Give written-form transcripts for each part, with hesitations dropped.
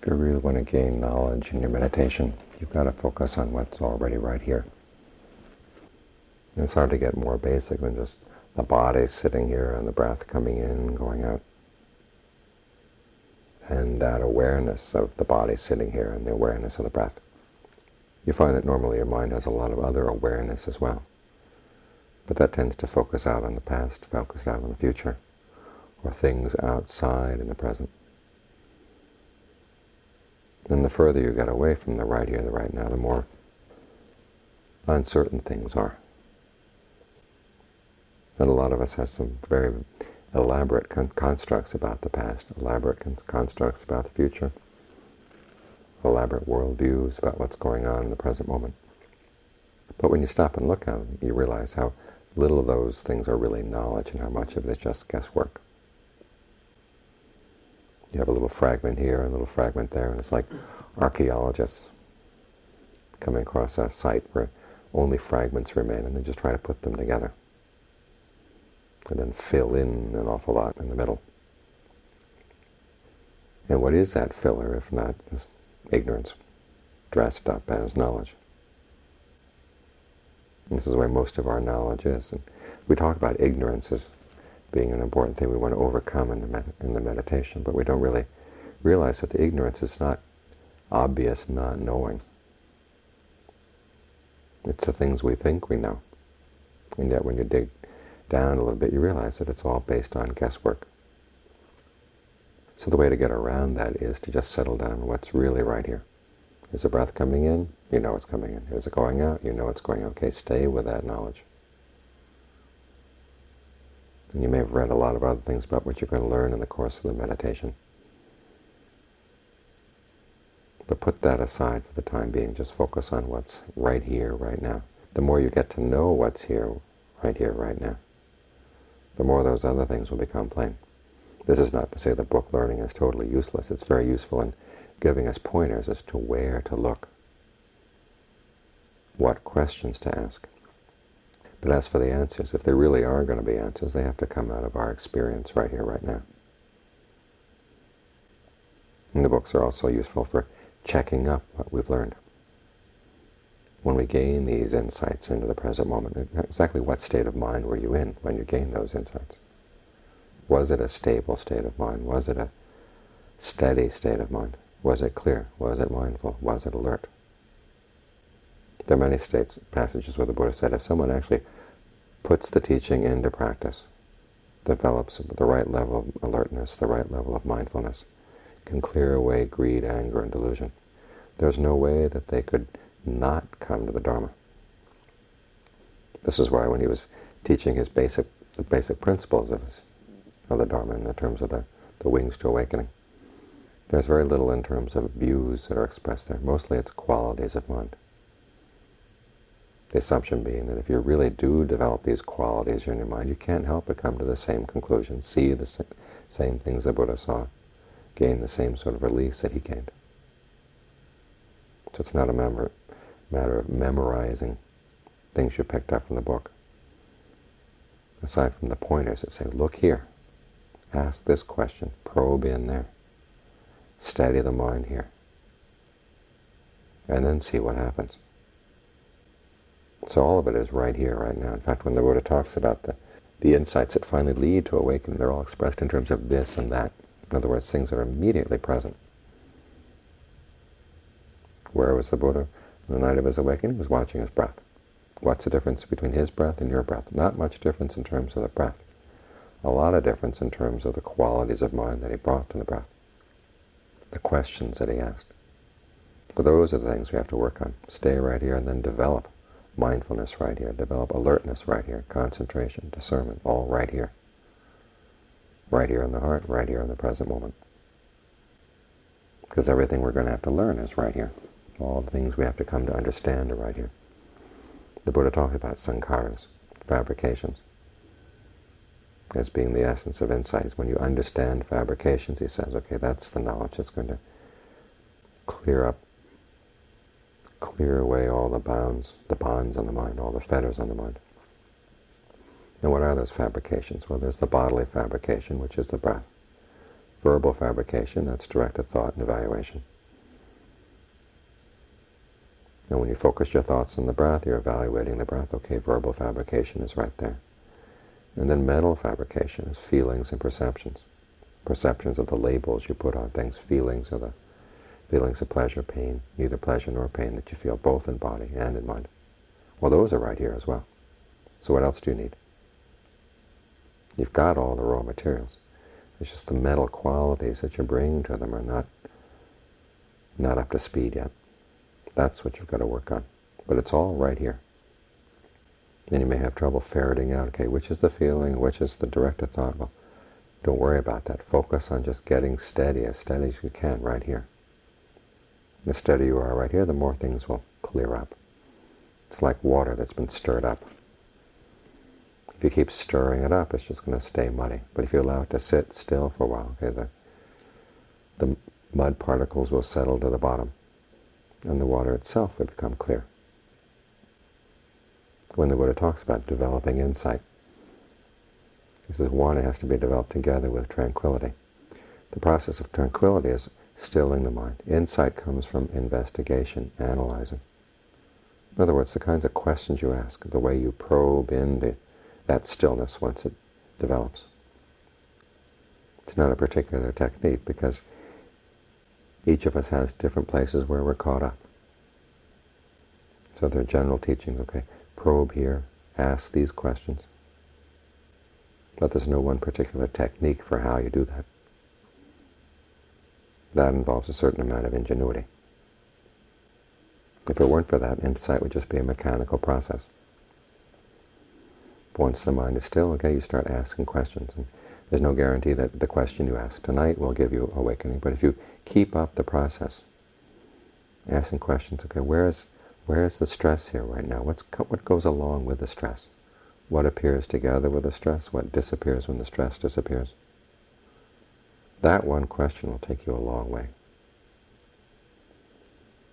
If you really want to gain knowledge in your meditation, you've got to focus on what's already right here. And it's hard to get more basic than just the body sitting here and the breath coming in and going out. And that awareness of the body sitting here and the awareness of the breath. You find that normally your mind has a lot of other awareness as well. But that tends to focus out on the past, focus out on the future, or things outside in the present. And the further you get away from the right here, the right now, the more uncertain things are. And a lot of us have some very elaborate constructs about the past, elaborate constructs about the future, elaborate worldviews about what's going on in the present moment. But when you stop and look at them, you realize how little of those things are really knowledge and how much of it is just guesswork. You have a little fragment here and a little fragment there, and it's like archaeologists coming across a site where only fragments remain, and they just try to put them together and then fill in an awful lot in the middle. And what is that filler if not just ignorance dressed up as knowledge? And this is where most of our knowledge is. And we talk about ignorance as being an important thing we want to overcome in the meditation, but we don't really realize that the ignorance is not obvious not knowing. It's the things we think we know. And yet when you dig down a little bit, you realize that it's all based on guesswork. So the way to get around that is to just settle down on what's really right here. Is the breath coming in? You know it's coming in. Is it going out? You know it's going out. Okay, stay with that knowledge. And you may have read a lot of other things about what you're going to learn in the course of the meditation. But put that aside for the time being. Just focus on what's right here, right now. The more you get to know what's here, right now, the more those other things will become plain. This is not to say that book learning is totally useless. It's very useful in giving us pointers as to where to look, what questions to ask. But as for the answers, if there really are going to be answers, they have to come out of our experience right here, right now. And the books are also useful for checking up what we've learned. When we gain these insights into the present moment, exactly what state of mind were you in when you gained those insights? Was it a stable state of mind? Was it a steady state of mind? Was it clear? Was it mindful? Was it alert? There are many passages where the Buddha said if someone actually puts the teaching into practice, develops the right level of alertness, the right level of mindfulness, can clear away greed, anger, and delusion, there's no way that they could not come to the Dharma. This is why when he was teaching the basic principles of the Dharma in terms of the wings to awakening, there's very little in terms of views that are expressed there. Mostly it's qualities of mind. The assumption being that if you really do develop these qualities in your mind, you can't help but come to the same conclusion, see the same things the Buddha saw, gain the same sort of release that he gained. So it's not a matter of memorizing things you picked up from the book. Aside from the pointers that say, look here, ask this question, probe in there, steady the mind here, and then see what happens. So all of it is right here, right now. In fact, when the Buddha talks about the insights that finally lead to awakening, they're all expressed in terms of this and that. In other words, things that are immediately present. Where was the Buddha on the night of his awakening? He was watching his breath. What's the difference between his breath and your breath? Not much difference in terms of the breath. A lot of difference in terms of the qualities of mind that he brought to the breath. The questions that he asked. But those are the things we have to work on. Stay right here and then develop mindfulness right here, develop alertness right here, concentration, discernment, all right here. Right here in the heart, right here in the present moment. Because everything we're going to have to learn is right here. All the things we have to come to understand are right here. The Buddha talked about sankharas, fabrications, as being the essence of insights. When you understand fabrications, he says, okay, that's the knowledge that's going to clear away all the bonds on the mind, all the fetters on the mind. And what are those fabrications? Well, there's the bodily fabrication, which is the breath. Verbal fabrication, that's directed thought and evaluation. And when you focus your thoughts on the breath, you're evaluating the breath. Okay, verbal fabrication is right there. And then mental fabrication is feelings and perceptions. Perceptions of the labels you put on things. Feelings are the feelings of pleasure, pain, neither pleasure nor pain that you feel both in body and in mind. Well, those are right here as well. So what else do you need? You've got all the raw materials. It's just the mental qualities that you bring to them are not up to speed yet. That's what you've got to work on. But it's all right here. And you may have trouble ferreting out, okay, which is the feeling, which is the directed thought. Well, don't worry about that. Focus on just getting steady as you can right here. The steadier you are right here, the more things will clear up. It's like water that's been stirred up. If you keep stirring it up, it's just going to stay muddy. But if you allow it to sit still for a while, okay, the mud particles will settle to the bottom, and the water itself will become clear. When the Buddha talks about developing insight, he says, one, it has to be developed together with tranquility. The process of tranquility is stilling the mind. Insight comes from investigation, analyzing. In other words, the kinds of questions you ask, the way you probe into that stillness once it develops. It's not a particular technique because each of us has different places where we're caught up. So there are general teachings, okay, probe here, ask these questions. But there's no one particular technique for how you do that. That involves a certain amount of ingenuity. If it weren't for that, insight would just be a mechanical process. Once the mind is still, okay, you start asking questions. And there's no guarantee that the question you ask tonight will give you awakening. But if you keep up the process, asking questions, okay, where is the stress here right now? What goes along with the stress? What appears together with the stress? What disappears when the stress disappears? That one question will take you a long way.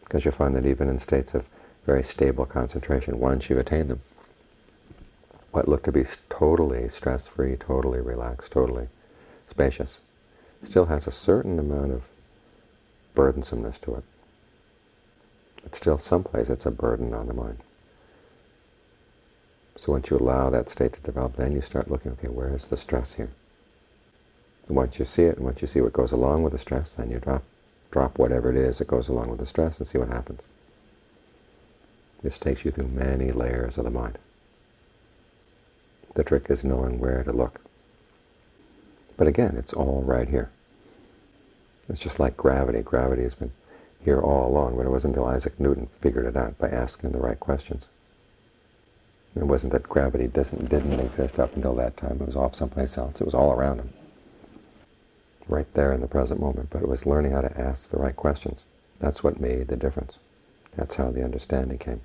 Because you'll find that even in states of very stable concentration, once you've attained them, what looked to be totally stress-free, totally relaxed, totally spacious, still has a certain amount of burdensomeness to it. It's still someplace it's a burden on the mind. So once you allow that state to develop, then you start looking, okay, where is the stress here? And once you see it, and once you see what goes along with the stress, then you drop whatever it is that goes along with the stress and see what happens. This takes you through many layers of the mind. The trick is knowing where to look. But again, it's all right here. It's just like gravity. Gravity has been here all along, but it wasn't until Isaac Newton figured it out by asking the right questions. It wasn't that gravity didn't exist up until that time. It was off someplace else. It was all around him. Right there in the present moment. But it was learning how to ask the right questions. That's what made the difference. That's how the understanding came.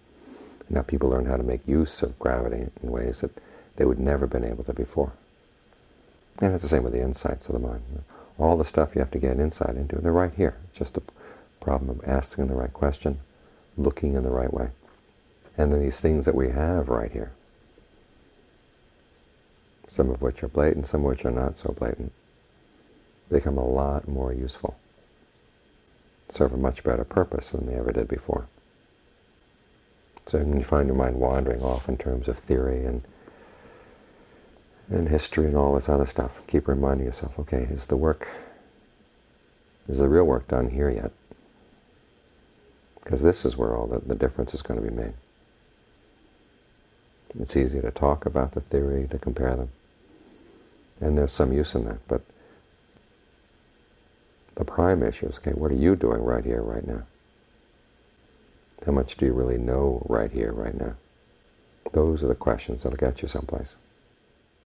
Now people learn how to make use of gravity in ways that they would never been able to before. And it's the same with the insights of the mind. All the stuff you have to get insight into, they're right here. It's just a problem of asking the right question, looking in the right way. And then these things that we have right here, some of which are blatant, some of which are not so blatant, become a lot more useful, serve a much better purpose than they ever did before. So when you find your mind wandering off in terms of theory and history and all this other stuff, keep reminding yourself, okay, is the real work done here yet? Because this is where all the difference is going to be made. It's easy to talk about the theory, to compare them, and there's some use in that, but the prime issue is, okay, what are you doing right here, right now? How much do you really know right here, right now? Those are the questions that'll get you someplace.